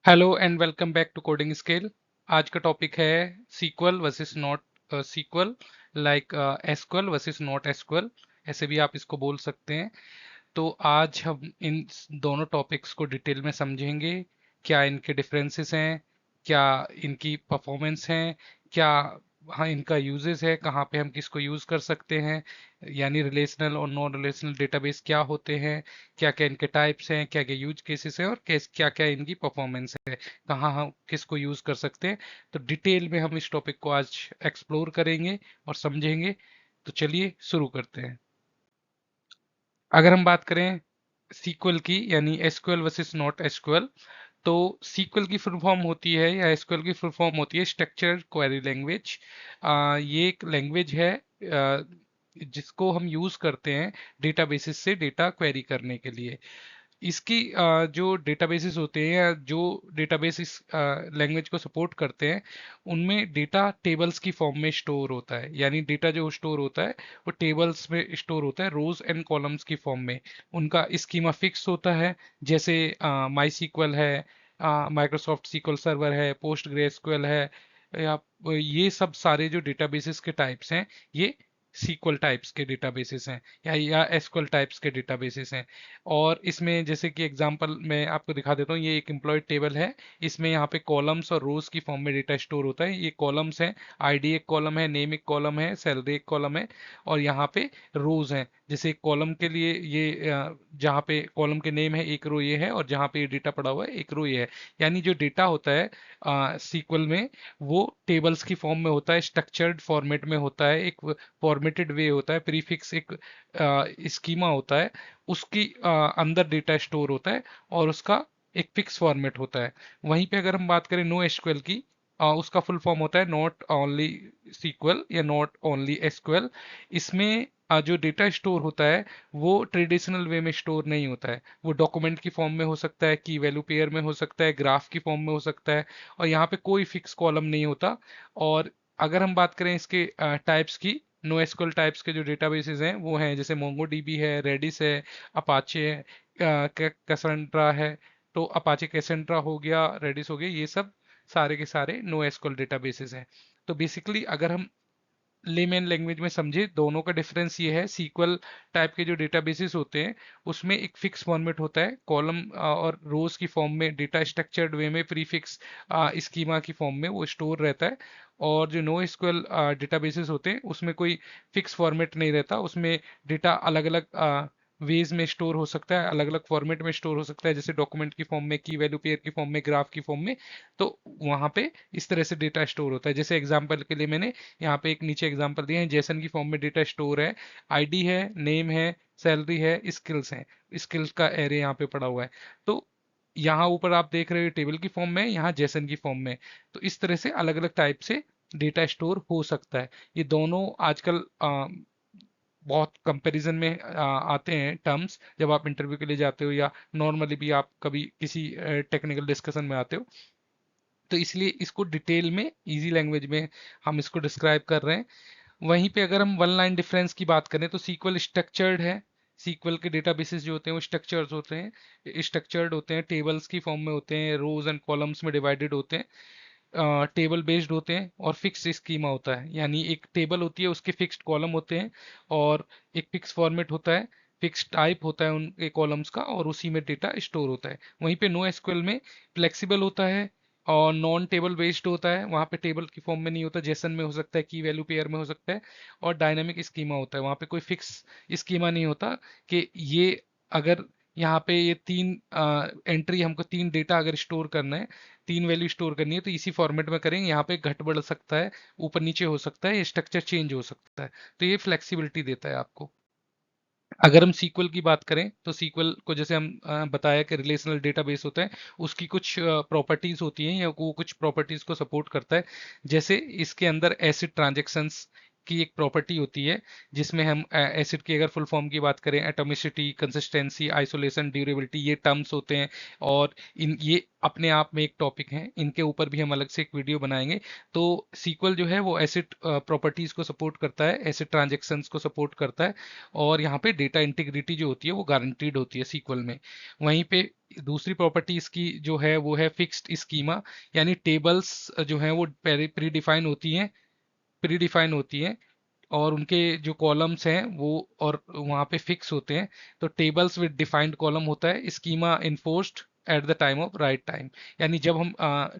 Hello and welcome back to Coding Scale. आज का topic है SQL versus not SQL, like SQL versus not SQL, ऐसे भी आप इसको बोल सकते हैं। तो आज हम इन दोनों टॉपिक्स को डिटेल में समझेंगे। क्या इनके डिफरेंसेस हैं, क्या इनकी परफॉर्मेंस हैं, क्या हाँ इनका यूजेस है, कहाँ पे हम किसको यूज कर सकते हैं, यानी रिलेशनल और नॉन रिलेशनल डेटाबेस क्या होते हैं, क्या क्या इनके टाइप्स हैं, क्या क्या यूज केसेस हैं, और क्या क्या इनकी परफॉर्मेंस है, कहाँ हम किसको यूज कर सकते हैं। तो डिटेल में हम इस टॉपिक को आज एक्सप्लोर करेंगे और समझेंगे। तो चलिए शुरू करते हैं। अगर हम बात करें सीक्वल की, यानी एसक्यूएल वर्सेस नॉट एसक्यूएल, तो सीक्वल की फुल फॉर्म होती है या एसक्यूएल की फुल फॉर्म होती है स्ट्रक्चर्ड क्वेरी लैंग्वेज। ये एक लैंग्वेज है जिसको हम यूज करते हैं डेटाबेसेस से डेटा क्वेरी करने के लिए। इसकी जो डेटाबेसेस होते हैं या जो डेटाबेस इस लैंग्वेज को सपोर्ट करते हैं, उनमें डेटा टेबल्स की फॉर्म में स्टोर होता है। यानी डेटा जो स्टोर होता है वो टेबल्स में स्टोर होता है, रोज एंड कॉलम्स की फॉर्म में। उनका स्कीमा फिक्स होता है, जैसे माई सीक्वल है, माइक्रोसॉफ्ट सीक्वल सर्वर है, पोस्ट ग्रेसक्यूएल है, या ये सब सारे जो डेटाबेसेस के टाइप्स हैं, ये सीक्वल टाइप्स के डेटाबेसेस हैं या एसक्यूएल टाइप्स के डेटाबेसेस हैं। और इसमें जैसे कि एग्जांपल मैं आपको दिखा देता हूँ, ये एक एम्प्लॉयड टेबल है। इसमें यहाँ पे कॉलम्स और रोज की फॉर्म में डेटा स्टोर होता है। ये कॉलम्स हैं, आईडी एक कॉलम है, नेम एक कॉलम है, सैलरी एक कॉलम है, और यहाँ पे रोज हैं। जैसे कॉलम के लिए ये जहाँ पे कॉलम के नेम है एक रो ये है, और जहाँ पे ये डेटा पड़ा हुआ है एक रो ये है। यानी जो डेटा होता है सीक्वल में, वो टेबल्स की फॉर्म में होता है, स्ट्रक्चर्ड फॉर्मेट में होता है, एक फॉर्मेटेड वे होता है, प्रीफिक्स एक स्कीमा होता है, उसकी अंदर डेटा स्टोर होता है, और उसका एक फिक्स फॉर्मेट होता है। वहीं पे अगर हम बात करें नो एसक्यूएल की, उसका फुल फॉर्म होता है नॉट ओनली सीक्वल या नॉट ओनली एसक्यूएल। इसमें जो डेटा स्टोर होता है वो ट्रेडिशनल वे में स्टोर नहीं होता है। वो डॉक्यूमेंट की फॉर्म में हो सकता है, की वैल्यू पेयर में हो सकता है, ग्राफ की फॉर्म में हो सकता है, और यहाँ पे कोई फिक्स कॉलम नहीं होता। और अगर हम बात करें इसके टाइप्स की, नो एसक्यूएल टाइप्स के जो डेटाबेसेस हैं वो हैं, जैसे मोंगोडीबी है, रेडिस है, अपाचे है, कैसेंड्रा है। तो अपाचे कैसेंड्रा हो गया, रेडिस हो गया, ये सब सारे के सारे नो एसक्यूएल डेटाबेसेस हैं। तो बेसिकली अगर हम लेमैन लैंग्वेज में समझे, दोनों का डिफरेंस ये है, सीक्वल टाइप के जो डेटाबेसेस होते हैं उसमें एक फिक्स फॉर्मेट होता है, कॉलम और रोज की फॉर्म में डेटा स्ट्रक्चर्ड वे में प्रीफिक्स स्कीमा की फॉर्म में वो स्टोर रहता है। और जो नो एसक्यूएल डेटाबेसेस होते हैं उसमें कोई फिक्स फॉर्मेट नहीं रहता, उसमें डेटा अलग अलग वेज में स्टोर हो सकता है, अलग अलग फॉर्मेट में स्टोर हो सकता है, जैसे डॉक्यूमेंट की फॉर्म में, की वैल्यू पेयर की फॉर्म में, ग्राफ की फॉर्म में। तो वहां पे इस तरह से डेटा स्टोर होता है। जैसे एग्जांपल के लिए मैंने यहाँ पे एक नीचे एग्जांपल दिए हैं, जेसन की फॉर्म में डेटा स्टोर है, आईडी है, नेम है, सैलरी है, स्किल्स है, स्किल्स का एरे यहाँ पे पड़ा हुआ है। तो यहाँ ऊपर आप देख रहे हो टेबल की फॉर्म में, यहाँ जेसन की फॉर्म में। तो इस तरह से अलग अलग टाइप से डेटा स्टोर हो सकता है। ये दोनों आजकल बहुत कंपैरिजन में आते हैं टर्म्स, जब आप इंटरव्यू के लिए जाते हो या नॉर्मली भी आप कभी किसी टेक्निकल डिस्कशन में आते हो। तो इसलिए इसको डिटेल में इजी लैंग्वेज में हम इसको डिस्क्राइब कर रहे हैं। वहीं पे अगर हम वन लाइन डिफरेंस की बात करें, तो सीक्वल स्ट्रक्चर्ड है। सीक्वल के डेटाबेसेस जो होते हैं वो स्ट्रक्चर्ड होते हैं, टेबल्स की फॉर्म में होते हैं, रोज एंड कॉलम्स में डिवाइडेड होते हैं, टेबल बेस्ड होते हैं, और फिक्स स्कीमा होता है। यानी एक टेबल होती है, उसके फिक्स्ड कॉलम होते हैं, और एक फिक्स फॉर्मेट होता है, फिक्स टाइप होता है उनके कॉलम्स का, और उसी में डेटा स्टोर होता है। वहीं पे नो एसक्यूएल में फ्लेक्सिबल होता है और नॉन टेबल बेस्ड होता है। वहाँ पे टेबल की फॉर्म में नहीं होता, जेसन में हो सकता है, की वैल्यू पेयर में हो सकता है, और डायनामिक स्कीमा होता है। वहाँ पे कोई फिक्स स्कीमा नहीं होता कि ये अगर यहाँ पे ये तीन एंट्री, हमको तीन डेटा अगर स्टोर करना है, तीन वैल्यू स्टोर करनी है, तो इसी फॉर्मेट में करेंगे। यहाँ पे घट बढ़ सकता है, ऊपर नीचे हो सकता है, ये स्ट्रक्चर चेंज हो सकता है। तो ये फ्लेक्सिबिलिटी देता है आपको। अगर हम सीक्वल की बात करें, तो सीक्वल को जैसे हम बताया कि रिलेशनल डेटाबेस होता है, उसकी कुछ प्रॉपर्टीज होती हैं, या वो कुछ प्रॉपर्टीज को सपोर्ट करता है। जैसे इसके अंदर एसिड ट्रांजेक्शंस की एक प्रॉपर्टी होती है जिसमें हम एसिड की अगर फुल फॉर्म की बात करें, एटॉमिसिटी, कंसिस्टेंसी, आइसोलेशन, ड्यूरेबिलिटी, ये टर्म्स होते हैं और इन ये अपने आप में एक टॉपिक है, इनके ऊपर भी हम अलग से एक वीडियो बनाएंगे। तो सीक्वल जो है वो एसिड प्रॉपर्टीज को सपोर्ट करता है, एसिड ट्रांजेक्शन्स को सपोर्ट करता है और यहाँ पे डेटा इंटीग्रिटी जो होती है वो गारंटीड होती है सीक्वल में। वहीं पे दूसरी प्रॉपर्टी इसकी जो है वो है फिक्स्ड स्कीमा, यानी टेबल्स जो हैं वो प्री डिफाइन होती हैं, प्री डिफाइन होती हैं और उनके जो कॉलम्स हैं वो और वहाँ पे फिक्स होते हैं। तो टेबल्स विद डिफाइंड कॉलम होता है, schema enforced at the time of right time, यानी जब हम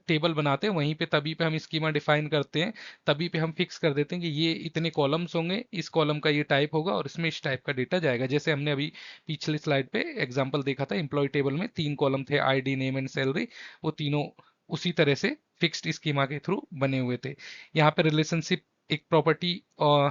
टेबल बनाते हैं वहीं पे तभी पे हम स्कीमा डिफाइन करते हैं, तभी पे हम फिक्स कर देते हैं कि ये इतने कॉलम्स होंगे, इस कॉलम का ये टाइप होगा और इसमें इस टाइप का डेटा जाएगा। जैसे हमने अभी पिछली स्लाइड पे एग्जांपल देखा था, एम्प्लॉय टेबल में 3 कॉलम थे, आईडी, नेम एंड सैलरी, वो तीनों उसी तरह से फिक्स्ड स्कीमा के थ्रू बने हुए थे। यहाँ पे रिलेशनशिप एक प्रॉपर्टी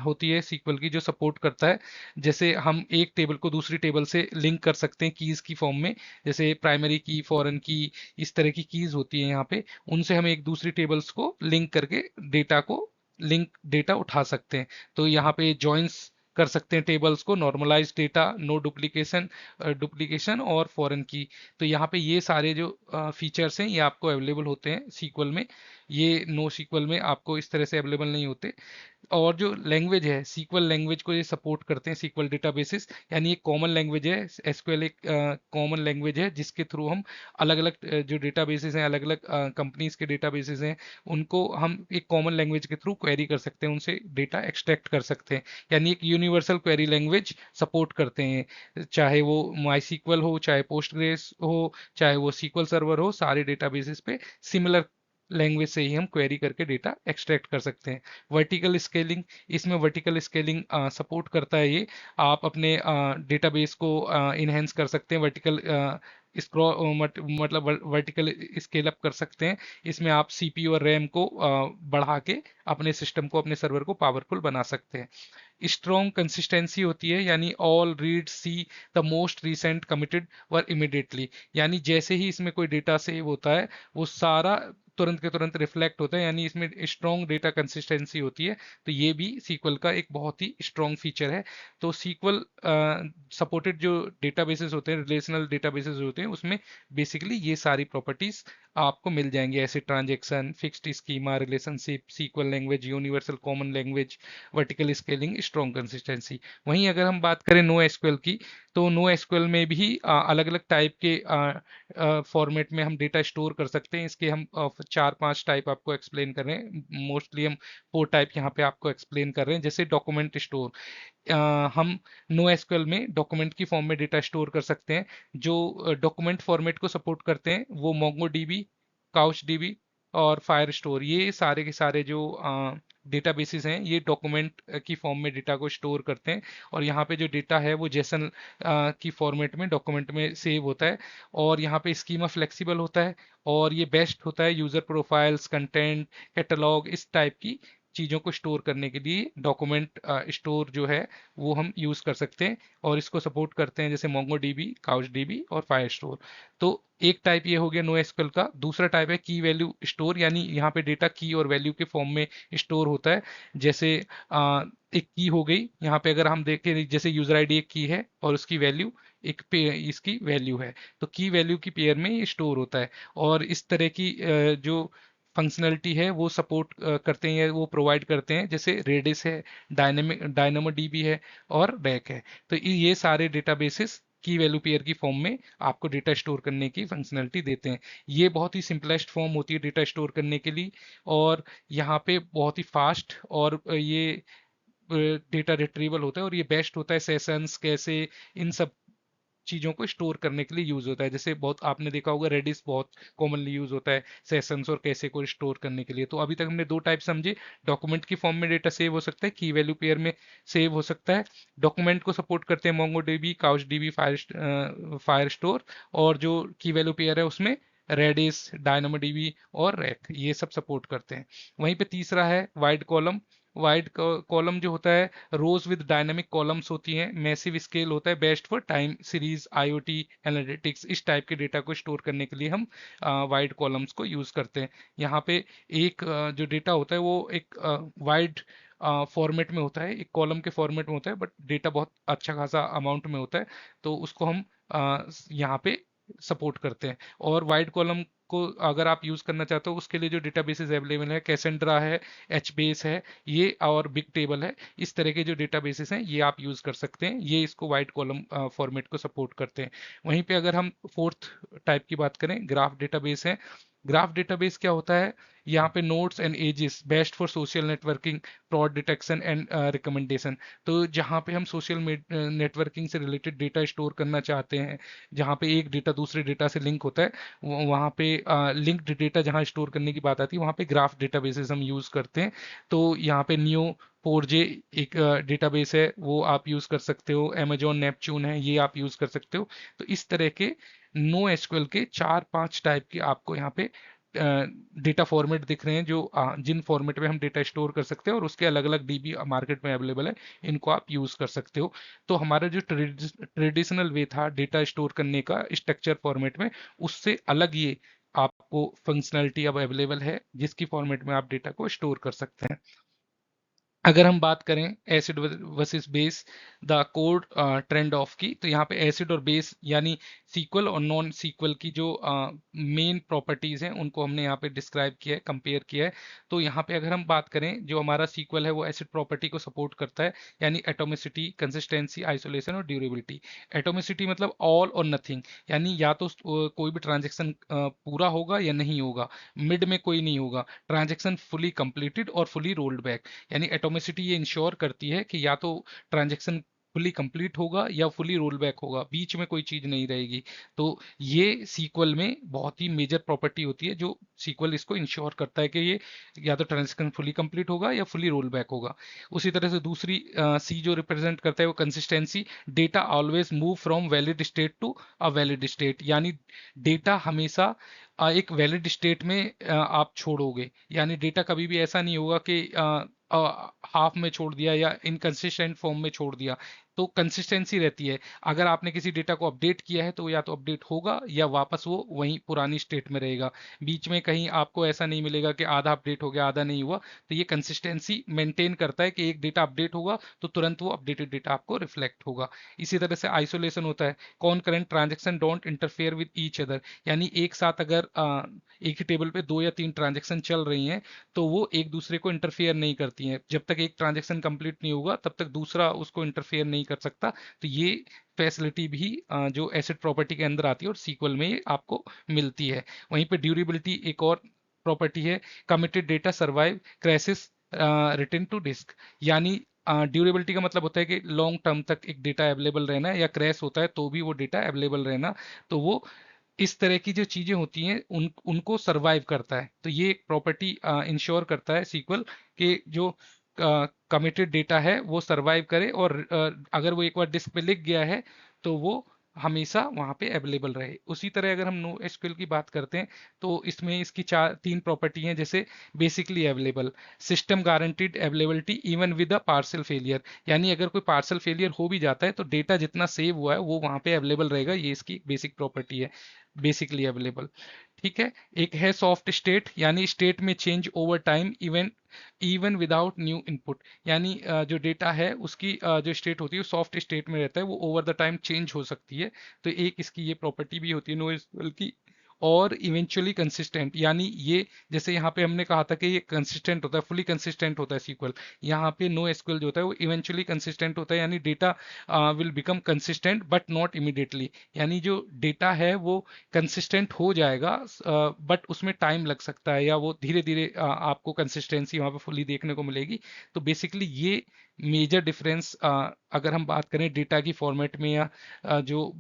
होती है सीक्वल की जो सपोर्ट करता है, जैसे हम एक टेबल को दूसरी टेबल से लिंक कर सकते हैं कीज की फॉर्म में, जैसे प्राइमरी की, फॉरेन की, इस तरह की कीज होती है यहाँ पे, उनसे हम एक दूसरी टेबल्स को लिंक करके डेटा उठा सकते हैं। तो यहाँ पे जॉइंस कर सकते हैं टेबल्स को, नॉर्मलाइज डेटा, नो डुप्लीकेशन और फॉरेन की। तो यहाँ पे ये सारे जो फीचर्स हैं ये आपको अवेलेबल होते हैं सीक्वल में, ये नो सीक्वल में आपको इस तरह से अवेलेबल नहीं होते। और जो लैंग्वेज है, सीक्वल लैंग्वेज को ये सपोर्ट करते हैं सीक्वल डेटाबेसेस, यानी एक कॉमन लैंग्वेज है, एसक्यूएल एक कॉमन लैंग्वेज है जिसके थ्रू हम अलग अलग जो डेटाबेसेस हैं, अलग अलग कंपनीज के डेटाबेसेस हैं, उनको हम एक कॉमन लैंग्वेज के थ्रू क्वेरी कर सकते हैं, उनसे डेटा एक्सट्रैक्ट कर सकते हैं, यानी एक यूनिवर्सल क्वेरी लैंग्वेज सपोर्ट करते हैं, चाहे वो माई सीक्वल हो, चाहे पोस्टग्रेस हो, चाहे वो सीक्वल सर्वर हो, सारे डेटाबेसेस पे सिमिलर लैंग्वेज से ही हम क्वेरी करके डेटा एक्सट्रैक्ट कर सकते हैं। वर्टिकल स्केलिंग, इसमें वर्टिकल स्केलिंग सपोर्ट करता है ये, आप अपने डेटाबेस को इनहेंस कर सकते हैं, वर्टिकल मतलब वर्टिकल स्केल अप कर सकते हैं। इसमें आप सीपीयू और रैम को बढ़ा के अपने सिस्टम को, अपने सर्वर को पावरफुल बना सकते हैं। स्ट्रॉन्ग कंसिस्टेंसी होती है, यानी all read see the most recent committed were immediately, यानी जैसे ही इसमें कोई डेटा सेव होता है वो सारा तुरंत के तुरंत रिफ्लेक्ट होता है, यानी इसमें स्ट्रॉन्ग डेटा कंसिस्टेंसी होती है। तो ये भी सीक्वल का एक बहुत ही स्ट्रॉन्ग फीचर है। तो सीक्वल सपोर्टेड जो डेटाबेसेस होते हैं, रिलेशनल डेटाबेसेस होते हैं, उसमें बेसिकली ये सारी प्रॉपर्टीज आपको मिल जाएंगी, ऐसे transaction, fixed schema, relationship, SQL language, universal common language, vertical scaling, strong consistency. वहीं अगर हम बात करें नो एसक्यूएल की, तो नो एसक्यूएल में भी अलग अलग टाइप के फॉर्मेट में हम डेटा स्टोर कर सकते हैं। इसके हम 4-5 टाइप आपको एक्सप्लेन कर रहे हैं, मोस्टली हम 4 टाइप यहाँ पे आपको एक्सप्लेन कर रहे हैं। जैसे डॉक्यूमेंट स्टोर, हम नो एसक्यूएल में डॉक्यूमेंट की फॉर्म में डेटा स्टोर कर सकते हैं। जो डॉक्यूमेंट फॉर्मेट को सपोर्ट करते हैं वो मोंगो डीबी, काउच डीबी और फायर स्टोर, ये सारे के सारे जो डेटाबेसेस हैं ये डॉक्यूमेंट की फॉर्म में डेटा को स्टोर करते हैं, और यहाँ पे जो डेटा है वो जेसन की फॉर्मेट में डॉक्यूमेंट में सेव होता है, और यहाँ पे स्कीमा फ्लेक्सिबल होता है, और ये बेस्ट होता है यूजर प्रोफाइल्स, कंटेंट, कैटलॉग, इस टाइप की चीज़ों को स्टोर करने के लिए डॉक्यूमेंट स्टोर जो है वो हम यूज़ कर सकते हैं, और इसको सपोर्ट करते हैं जैसे मोंगो डीबी, काउच डीबी और फायर स्टोर। तो एक टाइप ये हो गया नो एसक्यूएल का। दूसरा टाइप है की वैल्यू स्टोर, यानी यहाँ पे डेटा की और वैल्यू के फॉर्म में स्टोर होता है। जैसे एक की हो गई, यहाँ पे अगर हम देखें जैसे यूजर आईडी एक की है और उसकी वैल्यू एक पे इसकी वैल्यू है, तो की वैल्यू की पेयर में ये स्टोर होता है। और इस तरह की जो फंक्शनलिटी है वो सपोर्ट करते हैं, वो प्रोवाइड करते हैं, जैसे रेडिस है, डायनामो डीबी है और रैक है। तो ये सारे डेटाबेसेस की वैल्यू पेयर की फॉर्म में आपको डेटा स्टोर करने की फंक्शनलिटी देते हैं। ये बहुत ही सिंपलेस्ट फॉर्म होती है डेटा स्टोर करने के लिए, और यहाँ पे बहुत ही फास्ट और ये डेटा रिट्रीवल होता है, और ये बेस्ट होता है सेशंस कैसे, इन सब चीज़ों को स्टोर करने के लिए यूज होता है। जैसे बहुत आपने देखा होगा रेडिस बहुत कॉमनली यूज होता है सेशंस और कैसे को स्टोर करने के लिए। तो अभी तक हमने 2 टाइप समझे, डॉक्यूमेंट की फॉर्म में डेटा सेव हो सकता है, की वैल्यू पेयर में सेव हो सकता है। डॉक्यूमेंट को सपोर्ट करते हैं Mongo dB, couch dB, fire store, और जो की वैल्यू पेयर है उसमें रेडिस, डायनामो डीबी और रैक, ये सब सपोर्ट करते हैं। वहीं पे तीसरा है वाइड कॉलम। वाइड कॉलम जो होता है, रोज विद डायनामिक कॉलम्स होती हैं, मैसिव स्केल होता है, best for time series, IoT, analytics, इस टाइप के डेटा को स्टोर करने के लिए हम वाइड कॉलम्स को यूज करते हैं। यहाँ पे एक जो डेटा होता है वो एक वाइड फॉर्मेट में होता है, एक कॉलम के फॉर्मेट में होता है, बट डेटा बहुत अच्छा खासा अमाउंट में होता है, तो उसको हम यहाँ पे सपोर्ट करते हैं। और वाइड कॉलम को अगर आप यूज करना चाहते हो, उसके लिए जो डेटाबेसेस अवेलेबल है, कैसेंड्रा है, एच बेस है, ये और बिग टेबल है, इस तरह के जो डेटाबेसेस हैं ये आप यूज कर सकते हैं, ये इसको वाइड कॉलम फॉर्मेट को सपोर्ट करते हैं। वहीं पे अगर हम फोर्थ टाइप की बात करें, ग्राफ डेटाबेस है। ग्राफ डेटाबेस क्या होता है, यहाँ पे nodes and edges best for social networking, fraud detection and recommendation. तो जहाँ पे हम सोशल नेटवर्किंग से रिलेटेड डेटा स्टोर करना चाहते हैं, जहाँ पे एक डेटा दूसरे डेटा से लिंक होता है, वहाँ पे लिंक्ड डेटा जहाँ स्टोर करने की बात आती है, वहाँ पे ग्राफ डेटाबेसेस हम यूज करते हैं। तो यहाँ पे नियो 4J एक डेटाबेस है, वो आप यूज कर सकते हो, Amazon नेपच्यून है, ये आप यूज कर सकते हो। तो इस तरह के नो एसक्यूएल के 4-5 टाइप के आपको यहाँ पे डेटा फॉर्मेट दिख रहे हैं, जो जिन फॉर्मेट में हम डेटा स्टोर कर सकते हैं, और उसके अलग अलग डीबी मार्केट में अवेलेबल है, इनको आप यूज कर सकते हो। तो हमारा जो ट्रेडिशनल वे था डेटा स्टोर करने का स्ट्रक्चर फॉर्मेट में, उससे अलग ये आपको फंक्शनैलिटी अब अवेलेबल है, जिसकी फॉर्मेट में आप डेटा को स्टोर कर सकते हैं। अगर हम बात करें acid versus base, the code trend of की, तो यहाँ पे एसिड और बेस यानी सीक्वल और नॉन सीक्वल की जो मेन प्रॉपर्टीज हैं, उनको हमने यहाँ पे डिस्क्राइब किया है, कंपेयर किया है। तो यहाँ पे अगर हम बात करें, जो हमारा सीक्वल है वो एसिड प्रॉपर्टी को सपोर्ट करता है, यानी एटोमिसिटी, कंसिस्टेंसी, आइसोलेशन और ड्यूरेबिलिटी। एटोमिसिटी मतलब ऑल और नथिंग, यानी या तो कोई भी ट्रांजेक्शन पूरा होगा या नहीं होगा, मिड में कोई नहीं होगा, ट्रांजेक्शन फुली कंप्लीटेड और फुली रोल्ड बैक। यानी एटोमिसिटी ये इंश्योर करती है कि या तो ट्रांजैक्शन फुली कंप्लीट होगा या फुली रोल बैक होगा, बीच में कोई चीज नहीं रहेगी। तो ये सीक्वल में बहुत ही मेजर प्रॉपर्टी होती है, जो सीक्वल इसको इंश्योर करता है कि ये या तो ट्रांजैक्शन फुली कंप्लीट होगा या फुली रोल बैक होगा। उसी तरह से दूसरी सी जो रिप्रेजेंट करता है वो consistency, data always move from valid state to a valid state, यानी डेटा हमेशा एक वैलिड स्टेट में आप छोड़ोगे, यानी डेटा कभी भी ऐसा नहीं होगा कि हाफ में छोड़ दिया या इनकंसिस्टेंट फॉर्म में छोड़ दिया। तो कंसिस्टेंसी रहती है, अगर आपने किसी डेटा को अपडेट किया है तो या तो अपडेट होगा या वापस वो वहीं पुरानी स्टेट में रहेगा, बीच में कहीं आपको ऐसा नहीं मिलेगा कि आधा अपडेट हो गया आधा नहीं हुआ। तो ये कंसिस्टेंसी मेंटेन करता है कि एक डेटा अपडेट होगा तो तुरंत वो अपडेटेड डेटा आपको रिफ्लेक्ट होगा। इसी तरह से आइसोलेशन होता है, कॉनकरेंट transaction don't interfere with each other, यानी एक साथ अगर एक ही टेबल पे 2 या 3 ट्रांजेक्शन चल रही हैं, तो वो एक दूसरे को इंटरफेयर नहीं करती हैं। जब तक एक ट्रांजेक्शन कंप्लीट नहीं होगा तब तक दूसरा उसको इंटरफेयर नहीं कर सकता। तो ये फैसिलिटी भी जो एसिड प्रॉपर्टी के अंदर आती है और सीक्वल में ये आपको मिलती है। वहीं पे ड्यूरेबिलिटी एक और प्रॉपर्टी है, committed data survive crashes written to disk, यानी ड्यूरेबिलिटी का मतलब होता है कि लॉन्ग टर्म तक एक डेटा अवेलेबल रहना है, या क्रैश होता है तो भी वो डेटा अवेलेबल रहना। तो वो इस तरह की जो चीजें होती हैं उनको सरवाइव करता है। तो ये एक प्रॉपर्टी इंश्योर करता है सीक्वल के जो कमिटेड डेटा है वो सरवाइव करे, और अगर वो एक बार डिस्क पे लिख गया है तो वो हमेशा वहां पे अवेलेबल रहे। उसी तरह अगर हम नो एसक्यूएल की बात करते हैं, तो इसमें इसकी 3 प्रॉपर्टी हैं, जैसे basically available, system guaranteed availability even with a parcel failure, यानी अगर कोई पार्सल फेलियर हो भी जाता है तो डेटा जितना सेव हुआ है वो वहां पे अवेलेबल रहेगा, ये इसकी बेसिक प्रॉपर्टी है, बेसिकली अवेलेबल। ठीक है। एक है सॉफ्ट स्टेट, यानी स्टेट में change over time even even without new input, यानी जो डेटा है उसकी जो स्टेट होती है वो सॉफ्ट स्टेट में रहता है, वो ओवर द टाइम चेंज हो सकती है। तो एक इसकी ये प्रॉपर्टी भी होती है NoSQL की। और इवेंचुअली कंसिस्टेंट, यानी ये जैसे यहाँ पे हमने कहा था कि ये कंसिस्टेंट होता है, फुली कंसिस्टेंट होता है सीक्वल, यहाँ पे नो एसक्यूएल जो होता है वो इवेंचुअली कंसिस्टेंट होता है, यानी data will become consistent but not immediately, यानी जो डेटा है वो कंसिस्टेंट हो जाएगा बट उसमें टाइम लग सकता है, या वो धीरे धीरे आपको कंसिस्टेंसी वहाँ पे फुली देखने को मिलेगी। तो बेसिकली ये मेजर डिफरेंस, अगर हम बात करें डेटा की फॉर्मेट में या जो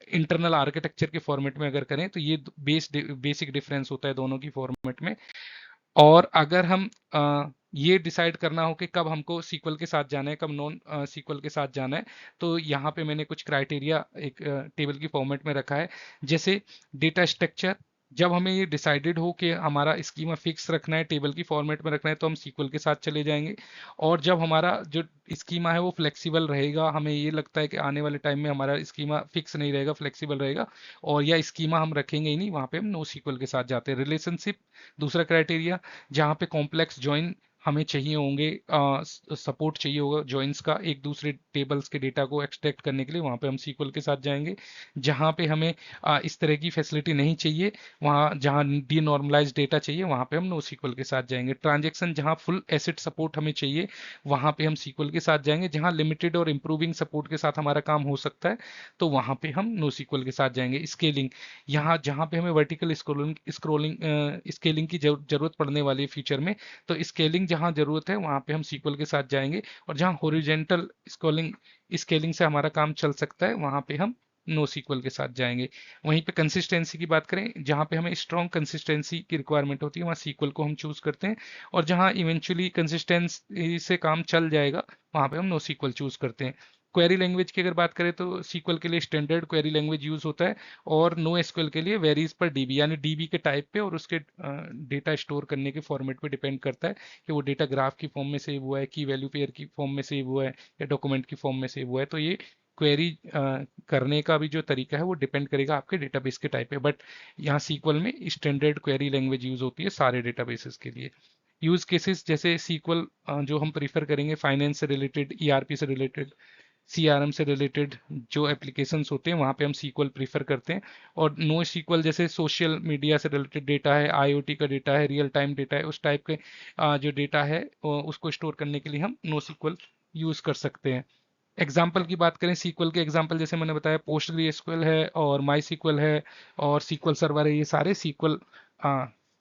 इंटरनल आर्किटेक्चर के फॉर्मेट में अगर करें, तो ये बेसिक डिफरेंस होता है दोनों की फॉर्मेट में। और अगर हम ये डिसाइड करना हो कि कब हमको सीक्वल के साथ जाना है, कब नॉन सीक्वल के साथ जाना है, तो यहाँ पे मैंने कुछ क्राइटेरिया एक टेबल की फॉर्मेट में रखा है। जैसे डेटा स्ट्रक्चर, जब हमें ये डिसाइडेड हो कि हमारा स्कीमा फिक्स रखना है, टेबल की फॉर्मेट में रखना है, तो हम सीक्वल के साथ चले जाएंगे। और जब हमारा जो स्कीमा है वो फ्लेक्सिबल रहेगा, हमें ये लगता है कि आने वाले टाइम में हमारा स्कीमा फिक्स नहीं रहेगा, फ्लेक्सिबल रहेगा, और या स्कीमा हम रखेंगे ही नहीं, वहाँ पे हम नो सीक्वल के साथ जाते हैं। रिलेशनशिप दूसरा क्राइटेरिया, जहाँ पे कॉम्प्लेक्स ज्वाइन हमें चाहिए होंगे, सपोर्ट चाहिए होगा जॉइंस का एक दूसरे टेबल्स के डेटा को एक्सट्रैक्ट करने के लिए, वहाँ पे हम सीक्वल के साथ जाएंगे। जहाँ पे हमें इस तरह की फैसिलिटी नहीं चाहिए, वहाँ जहाँ डी नॉर्मलाइज डेटा चाहिए, वहाँ पे हम नो सीक्वल के साथ जाएंगे। ट्रांजेक्शन जहाँ फुल एसिड सपोर्ट हमें चाहिए, वहाँ पे हम सीक्वल के साथ जाएंगे। जहाँ लिमिटेड और इम्प्रूविंग सपोर्ट के साथ हमारा काम हो सकता है, तो वहाँ पे हम नो सीक्वल के साथ जाएंगे। स्केलिंग, यहाँ जहाँ पे हमें वर्टिकल स्क्रोलिंग स्क्रोलिंग स्केलिंग की जरूरत पड़ने वाली है फ्यूचर में, तो स्केलिंग जहां जरूरत है वहां पे हम सीक्वल के साथ जाएंगे। और जहां हॉरिजेंटल स्केलिंग स्केलिंग से हमारा काम चल सकता है, वहां पे हम नो सीक्वल के साथ जाएंगे। वहीं पे कंसिस्टेंसी की बात करें, जहां पे हमें स्ट्रॉन्ग कंसिस्टेंसी की रिक्वायरमेंट होती है, वहां सीक्वल को हम चूज करते हैं। और जहां इवेंचुअली कंसिस्टेंसी से काम चल जाएगा, वहां पे हम नो सीक्वल चूज करते हैं। क्वेरी लैंग्वेज की अगर बात करें, तो सीक्वल के लिए स्टैंडर्ड क्वेरी लैंग्वेज यूज होता है, और नो एसक्यूएल के लिए वेरीज पर डीबी, यानी डीबी के टाइप पे और उसके डेटा स्टोर करने के फॉर्मेट पे डिपेंड करता है कि वो डेटा ग्राफ की फॉर्म में सेव हुआ है, की वैल्यू पेयर की फॉर्म में सेव हुआ है, या डॉक्यूमेंट की फॉर्म में सेव हुआ है। तो ये क्वेरी करने का भी जो तरीका है वो डिपेंड करेगा आपके डेटाबेस के टाइप पे। बट यहाँ सीक्वल में स्टैंडर्ड क्वेरी लैंग्वेज यूज होती है सारे डेटाबेसेस के लिए। यूज केसेस जैसे सीक्वल जो हम प्रीफर करेंगे, फाइनेंस से रिलेटेड, ईआरपी से रिलेटेड, सीआरएम से रिलेटेड जो एप्लीकेशंस होते हैं, वहाँ पे हम सीक्वल प्रीफर करते हैं। और नो सीक्वल जैसे सोशल मीडिया से रिलेटेड डेटा है, आईओटी का डेटा है, रियल टाइम डेटा है, उस टाइप के जो डेटा है उसको स्टोर करने के लिए हम नो सीक्वल यूज कर सकते हैं। एग्जाम्पल की बात करें, सीक्वल के एग्जाम्पल जैसे मैंने बताया, पोस्टग्रेसक्यूएल है और माई सीक्वल है और सीक्वल सर्वर है, ये सारे सीक्वल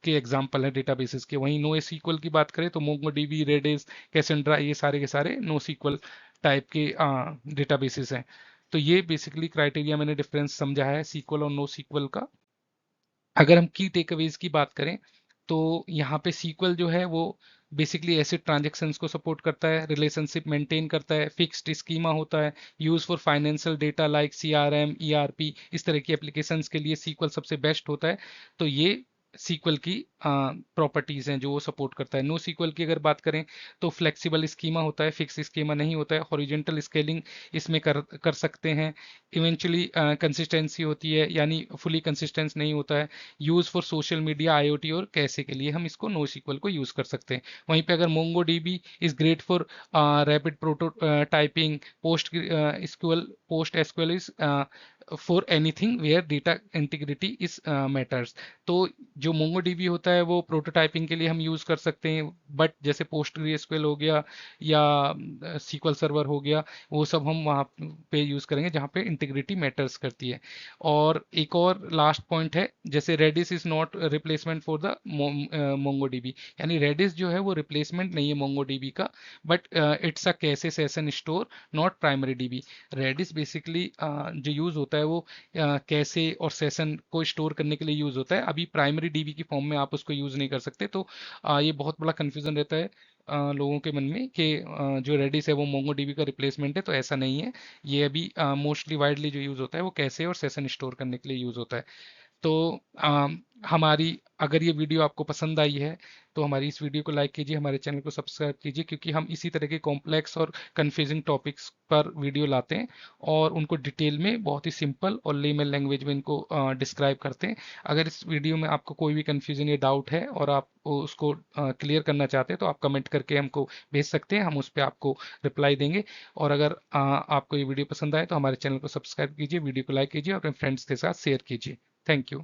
के एग्जाम्पल है डेटाबेसेस के। वहीं नो सीक्वल की बात करें तो मोंगोडीबी, रेडिस, कैसेंड्रा, ये सारे के सारे नो सीक्वल टाइप के डेटाबेसेस हैं। तो ये बेसिकली क्राइटेरिया मैंने डिफरेंस समझा है सीक्वल और नो सीक्वल का। अगर हम की टेकअवेज की बात करें, तो यहाँ पे सीक्वल जो है वो बेसिकली ऐसे ट्रांजेक्शन्स को सपोर्ट करता है, रिलेशनशिप मेंटेन करता है, फिक्स्ड स्कीमा होता है, use for financial data like CRM, ERP, इस तरह की एप्लीकेशंस के लिए सीक्वल सबसे बेस्ट होता है। तो ये सीक्वल की प्रॉपर्टीज हैं जो वो सपोर्ट करता है। नो सीक्वल की अगर बात करें, तो फ्लेक्सिबल स्कीमा होता है, फिक्स स्कीमा नहीं होता है, हॉरिजेंटल स्केलिंग इसमें कर सकते हैं, इवेंचुअली कंसिस्टेंसी होती है, यानी फुली कंसिस्टेंस नहीं होता है। Use for social media, IoT और कैसे के लिए हम इसको नो सीक्वल को यूज कर सकते हैं। वहीं पे अगर Mongo DB is great for rapid prototyping, PostgreSQL is for anything where data integrity is matters. तो जो मोंगोडीबी होता है वो प्रोटोटाइपिंग के लिए हम यूज कर सकते हैं, बट जैसे पोस्टग्रेसक्यूएल हो गया या सीक्वल सर्वर हो गया, वो सब हम वहाँ पे यूज करेंगे जहाँ पे इंटीग्रिटी मैटर्स करती है। और एक और लास्ट पॉइंट है, जैसे Redis is not replacement for the MongoDB, यानी रेडिस जो है वो रिप्लेसमेंट नहीं है मोंगोडीबी का, but it's a cache session store, not primary DB. Redis basically जो यूज होता है वो कैसे और सेशन को स्टोर करने के लिए यूज होता है, अभी प्राइमरी डीबी की फॉर्म में आप उसको यूज नहीं कर सकते। तो ये बहुत बड़ा कंफ्यूजन रहता है लोगों के मन में कि जो रेडिस है वो मोंगो डीबी का रिप्लेसमेंट है, तो ऐसा नहीं है। ये अभी मोस्टली वाइडली जो यूज होता है वो कैसे और सेशन स्टोर करने के लिए यूज होता है। तो हमारी अगर ये वीडियो आपको पसंद आई है, तो हमारी इस वीडियो को लाइक कीजिए, हमारे चैनल को सब्सक्राइब कीजिए, क्योंकि हम इसी तरह के कॉम्प्लेक्स और कंफ्यूजिंग टॉपिक्स पर वीडियो लाते हैं और उनको डिटेल में बहुत ही सिंपल और लेमन लैंग्वेज में इनको डिस्क्राइब करते हैं। अगर इस वीडियो में आपको कोई भी कंफ्यूजन या डाउट है और आप उसको क्लियर करना चाहते हैं, तो आप कमेंट करके हमको भेज सकते हैं, हम उस पर आपको रिप्लाई देंगे। और अगर आपको ये वीडियो पसंद आए, तो हमारे चैनल को सब्सक्राइब कीजिए, वीडियो को लाइक कीजिए और अपने फ्रेंड्स के साथ शेयर कीजिए। Thank you.